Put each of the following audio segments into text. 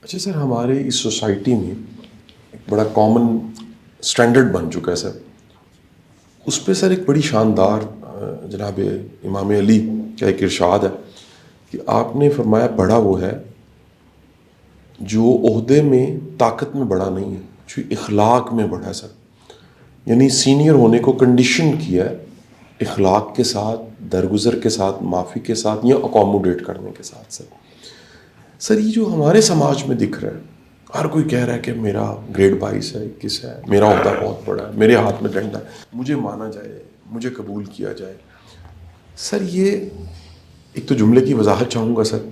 اچھا سر، ہمارے اس سوسائٹی میں ایک بڑا کامن اسٹینڈرڈ بن چکا ہے سر، اس پہ سر ایک بڑی شاندار جناب امام علی کا ایک ارشاد ہے کہ آپ نے فرمایا بڑا وہ ہے جو عہدے میں طاقت میں بڑا نہیں ہے، جو اخلاق میں بڑا ہے سر. یعنی سینئر ہونے کو کنڈیشن کیا ہے اخلاق کے ساتھ، درگزر کے ساتھ، معافی کے ساتھ، یا اکوموڈیٹ کرنے کے ساتھ. سر یہ جو ہمارے سماج میں دکھ رہا ہے، ہر کوئی کہہ رہا ہے کہ میرا گریڈ 22 ہے، 21 ہے، میرا عہدہ بہت بڑا ہے، میرے ہاتھ میں ڈنڈا ہے، مجھے مانا جائے، مجھے قبول کیا جائے. سر یہ ایک تو جملے کی وضاحت چاہوں گا سر،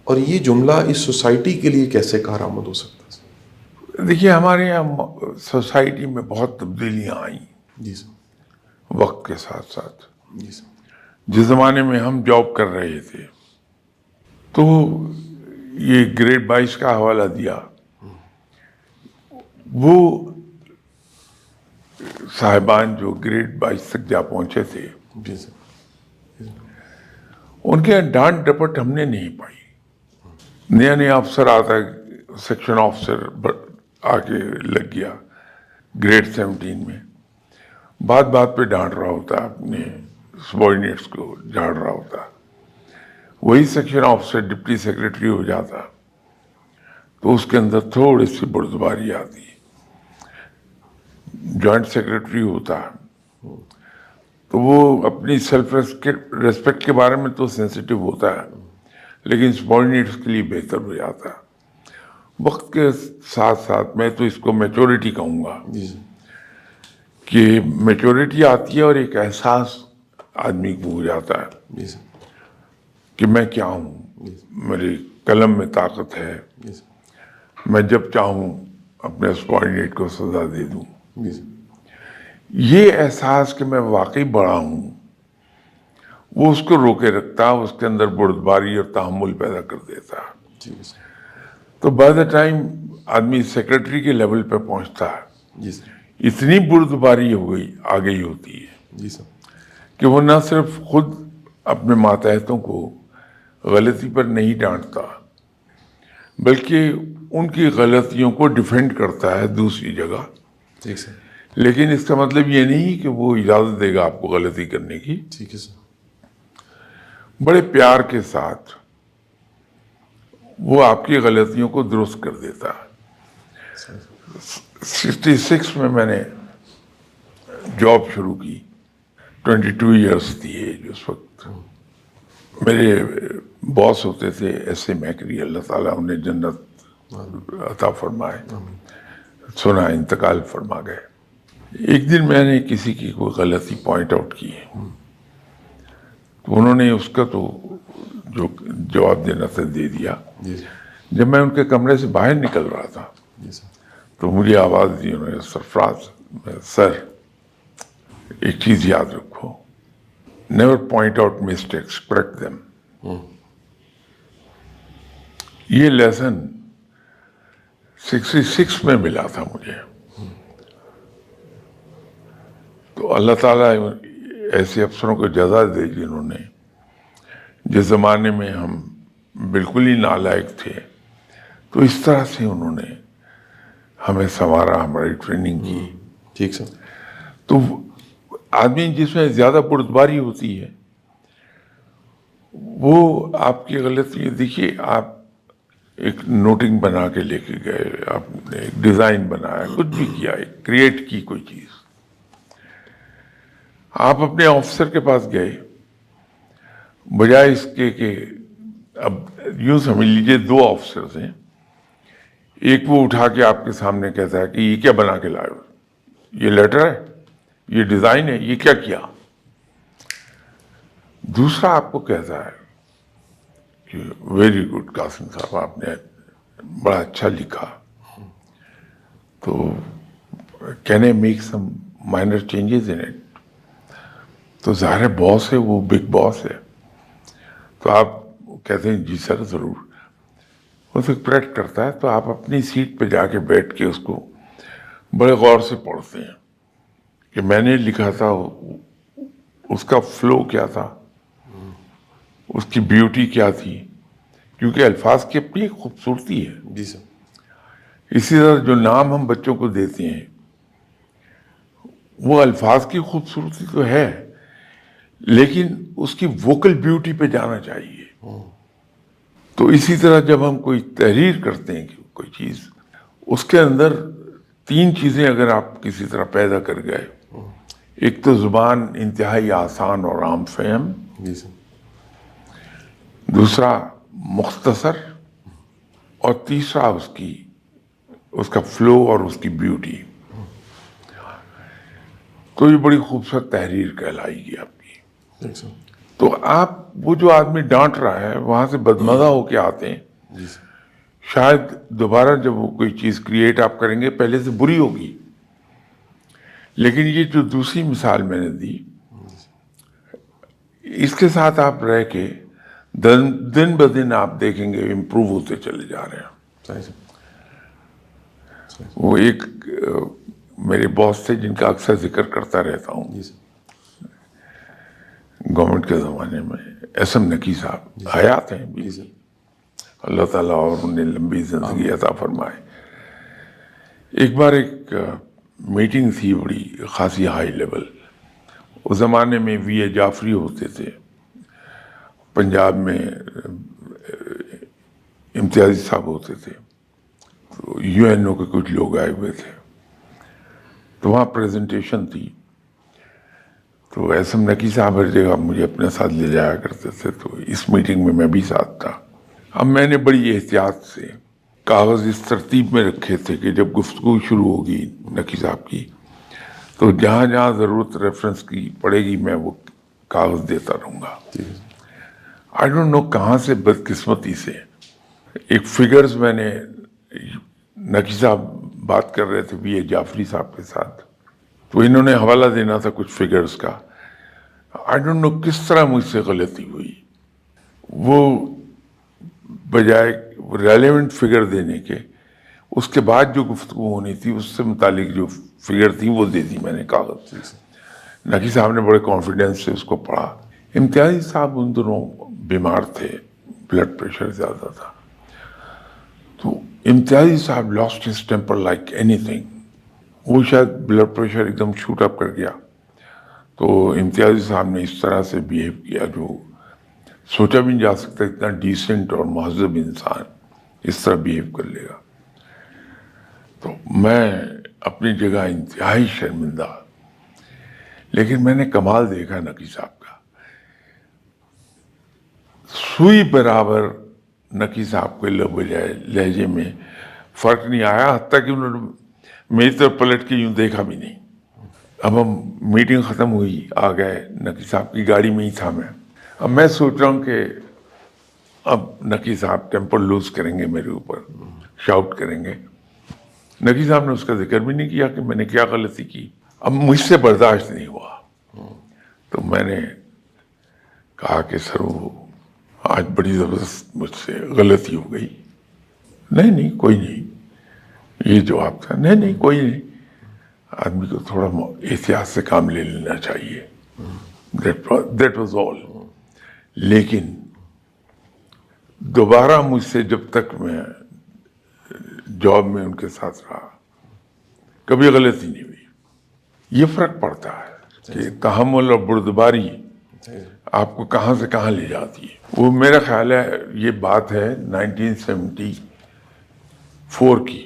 اور یہ جملہ اس سوسائٹی کے لیے کیسے کارآمد ہو سکتا ہے سر؟ دیکھیے، ہمارے یہاں سوسائٹی میں بہت تبدیلیاں آئیں جی سر. وقت کے ساتھ ساتھ. جی سر. جس زمانے میں ہم جاب کر رہے تھے تو یہ گریڈ 22 کا حوالہ دیا، وہ صاحبان جو گریڈ 22 تک جا پہنچے تھے جی سر. ان کے یہاں ڈانٹ ڈپٹ ہم نے نہیں پائی. نیا نیا افسر آتا ہے، سیکشن آفیسر آ کے لگ گیا گریڈ 17 میں، بات بات پہ ڈانٹ رہا ہوتا ہے، اپنے سبارڈینیٹس کو جھاڑ رہا ہوتا. وہی سیکشن آفیسر ڈپٹی سیکرٹری ہو جاتا تو اس کے اندر تھوڑی سی بردباری آتی. جوائنٹ سیکرٹری ہوتا تو وہ اپنی سیلف ریسپیکٹ کے بارے میں تو سینسیٹیو ہوتا ہے، لیکن سبارڈینیٹس کے لیے بہتر ہو جاتا. وقت کے ساتھ ساتھ میں تو اس کو میچورٹی کہوں گا کہ میچورٹی آتی ہے اور ایک احساس آدمی کو ہو جاتا ہے کہ میں کیا ہوں، میرے قلم میں طاقت ہے، میں جب چاہوں اپنے سبارڈینیٹ کو سزا دے دوں. یہ احساس کہ میں واقعی بڑا ہوں وہ اس کو روکے رکھتا، اس کے اندر بردباری اور تحمل پیدا کر دیتا. تو بائی دا ٹائم آدمی سیکرٹری کے لیول پہ پہنچتا ہے اتنی بردباری آ گئی ہوتی ہے کہ وہ نہ صرف خود اپنے ماتحتوں کو غلطی پر نہیں ڈانٹتا بلکہ ان کی غلطیوں کو ڈیفینڈ کرتا ہے دوسری جگہ. لیکن اس کا مطلب یہ نہیں کہ وہ اجازت دے گا آپ کو غلطی کرنے کی. ٹھیک ہے سر. بڑے پیار کے ساتھ وہ آپ کی غلطیوں کو درست کر دیتا. 66 میں نے جاب شروع کی، 22 ایئرس تھی ایج اس وقت. میرے باس ہوتے تھے ایس اے میکری، اللہ تعالیٰ انہیں جنت عطا فرمائے، سنا انتقال فرما گئے. ایک دن میں نے کسی کی کوئی غلطی پوائنٹ آؤٹ کی، تو انہوں نے اس کا تو جو جواب دینا تھا دے دیا. جب میں ان کے کمرے سے باہر نکل رہا تھا تو مجھے آواز دی انہوں نے، سرفراز سر ایک چیز یاد رکھو، never point out mistakes, correct them. یہ لیسن 66 میں ملا تھا مجھے. تو اللہ تعالیٰ ایسے افسروں کو جزا دے جنہوں نے، جس زمانے میں ہم بالکل ہی نالائق تھے، تو اس طرح سے انہوں نے ہمیں سنوارا، ہماری ٹریننگ کی. ٹھیک سر. تو آدمی جس میں زیادہ بردباری ہوتی ہے وہ آپ کی غلطی، دیکھیے آپ ایک نوٹنگ بنا کے لے کے گئے، آپ نے ایک ڈیزائن بنایا، کچھ بھی کیا، ایک کریٹ کی کوئی چیز، آپ اپنے آفیسر کے پاس گئے، بجائے اس کے کہ اب یوں سمجھ لیجیے 2 آفیسرز ہیں، ایک وہ اٹھا کے آپ کے سامنے کہتا ہے کہ یہ کیا بنا کے لائے ہو، یہ لیٹر ہے، یہ ڈیزائن ہے، یہ کیا کیا. دوسرا آپ کو کہتا ہے کہ ویری گڈ قاسم صاحب، آپ نے بڑا اچھا لکھا، تو can I make some minor changes in it. تو ظاہر باس ہے، وہ بگ باس ہے، تو آپ کہتے ہیں جی سر ضرور. وہ تو کریکٹ کرتا ہے تو آپ اپنی سیٹ پہ جا کے بیٹھ کے اس کو بڑے غور سے پڑھتے ہیں کہ میں نے لکھا تھا اس کا فلو کیا تھا، اس کی بیوٹی کیا تھی، کیونکہ الفاظ کی اپنی ایک خوبصورتی ہے. جی سر. اسی طرح جو نام ہم بچوں کو دیتے ہیں وہ الفاظ کی خوبصورتی تو ہے لیکن اس کی ووکل بیوٹی پہ جانا چاہیے. تو اسی طرح جب ہم کوئی تحریر کرتے ہیں کوئی چیز اس کے اندر 3 چیزیں اگر آپ کسی طرح پیدا کر گئے، ایک تو زبان انتہائی آسان اور عام فہم، جی سر. دوسرا مختصر، اور تیسرا اس کا فلو اور اس کی بیوٹی. تو یہ بڑی خوبصورت تحریر کہلائے گی آپ کی. ٹھیک سر. تو آپ وہ جو آدمی ڈانٹ رہا ہے وہاں سے بدمزہ ہو کے آتے ہیں، جی سر. شاید دوبارہ جب وہ کوئی چیز کریٹ آپ کریں گے پہلے سے بری ہوگی. لیکن یہ جو دوسری مثال میں نے دی اس کے ساتھ آپ رہ کے دن بدن آپ دیکھیں گے امپروو ہوتے چلے جا رہے ہیں. صحیح سر. وہ ایک میرے باس تھے جن کا اکثر ذکر کرتا رہتا ہوں، جی سر. گورنمنٹ کے زمانے میں ایس ایم نقی صاحب حیات ہیں بھی. جی سر. اللہ تعالیٰ اور انہیں لمبی زندگی عطا فرمائے. ایک بار ایک میٹنگ تھی بڑی خاصی ہائی لیول. اس زمانے میں وی اے جعفری ہوتے تھے، پنجاب میں امتیازی صاحب ہوتے تھے، تو یو این او کے کچھ لوگ آئے ہوئے تھے. تو وہاں پریزنٹیشن تھی. تو ایس ایم نقی صاحب ہر جگہ مجھے اپنے ساتھ لے جایا کرتے تھے، تو اس میٹنگ میں بھی ساتھ تھا. اب میں نے بڑی احتیاط سے کاغذ اس ترتیب میں رکھے تھے کہ جب گفتگو شروع ہوگی نقی صاحب کی تو جہاں جہاں ضرورت ریفرنس کی پڑے گی میں وہ کاغذ دیتا رہوں گا. آئی ڈونٹ نو کہاں سے بدقسمتی سے ایک فگرز میں نے، نقی صاحب بات کر رہے تھے وی اے جعفری صاحب کے ساتھ، تو انہوں نے حوالہ دینا تھا کچھ فگرز کا. آئی ڈونٹ نو کس طرح مجھ سے غلطی ہوئی. وہ بجائے ریلیونٹ فگر دینے کے اس کے بعد جو گفتگو ہونی تھی اس سے متعلق جو فگر تھی وہ دے دی میں نے کاغذ. نقی صاحب نے بڑے کانفیڈنس سے اس کو پڑھا. امتیازی صاحب ان دنوں بیمار تھے، بلڈ پریشر زیادہ تھا. تو امتیازی صاحب lost his temper like any thing. وہ شاید بلڈ پریشر ایک دم شوٹ اپ کر گیا. تو امتیازی صاحب نے اس طرح سے بیہیو کیا جو سوچا بھی نہیں جا سکتا اتنا ڈیسنٹ اور مہذب انسان اس طرح بیہیو کر لے گا. تو میں اپنی جگہ انتہائی شرمندہ، لیکن میں نے کمال دیکھا نقی صاحب کا. سوئی برابر نقی صاحب کے لہجے میں فرق نہیں آیا، حتیٰ کہ انہوں نے میری طرف پلٹ کے یوں دیکھا بھی نہیں. اب ہم میٹنگ ختم ہوئی، آ گئے، نقی صاحب کی گاڑی میں ہی تھا میں. اب میں سوچ رہا ہوں کہ اب نقی صاحب ٹیمپر لوز کریں گے میرے اوپر، شاؤٹ کریں گے. نقی صاحب نے اس کا ذکر بھی نہیں کیا کہ میں نے کیا غلطی کی. اب مجھ سے برداشت نہیں ہوا تو میں نے کہا کہ سر وہ آج بڑی زبردست مجھ سے غلطی ہو گئی. نہیں کوئی نہیں، یہ جواب تھا. نہیں کوئی نہیں، آدمی کو تھوڑا احتیاط سے کام لے لینا چاہیے. That was all. لیکن دوبارہ مجھ سے جب تک میں جاب میں ان کے ساتھ رہا کبھی غلطی نہیں ہوئی. یہ فرق پڑتا ہے کہ تحمل اور بردباری آپ کو کہاں سے کہاں لے جاتی ہے. وہ میرا خیال ہے یہ بات ہے 1974 کی،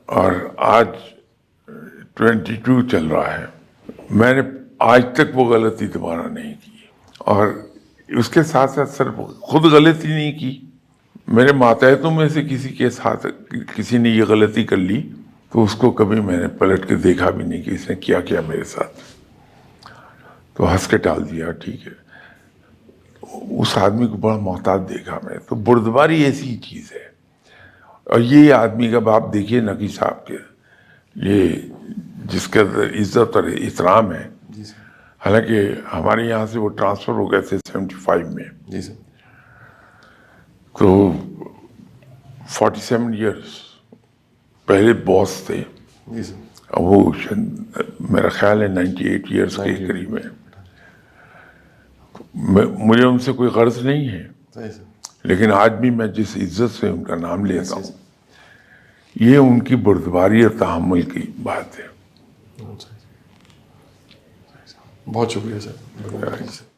اور آج 22 چل رہا ہے. میں نے آج تک وہ غلطی دوبارہ نہیں کی، اور اس کے ساتھ ساتھ صرف خود غلطی نہیں کی، میرے ماتحتوں میں سے کسی کے ساتھ کسی نے یہ غلطی کر لی تو اس کو کبھی میں نے پلٹ کے دیکھا بھی نہیں کہ اس نے کیا میرے ساتھ. تو ہنس کے ٹال دیا، ٹھیک ہے. اس آدمی کو بڑا محتاط دیکھا میں. تو بردباری ایسی چیز ہے. اور یہ آدمی کا آپ دیکھیے نقی صاحب کے یہ جس کے عزت اور احترام ہے. حالانکہ ہمارے یہاں سے وہ ٹرانسفر ہو گئے تھے 75 میں. جی سر. تو 47 ایئرس پہلے باس تھے. جی سر. وہ میرا خیال ہے 98 ایئرس کے قریب ہے. مجھے ان سے کوئی غرض نہیں ہے. صحیح سر. لیکن آج بھی میں جس عزت سے ان کا نام لیتا ہوں یہ ان کی بردباری اور تحمل کی بات ہے. بہت شکریہ سر.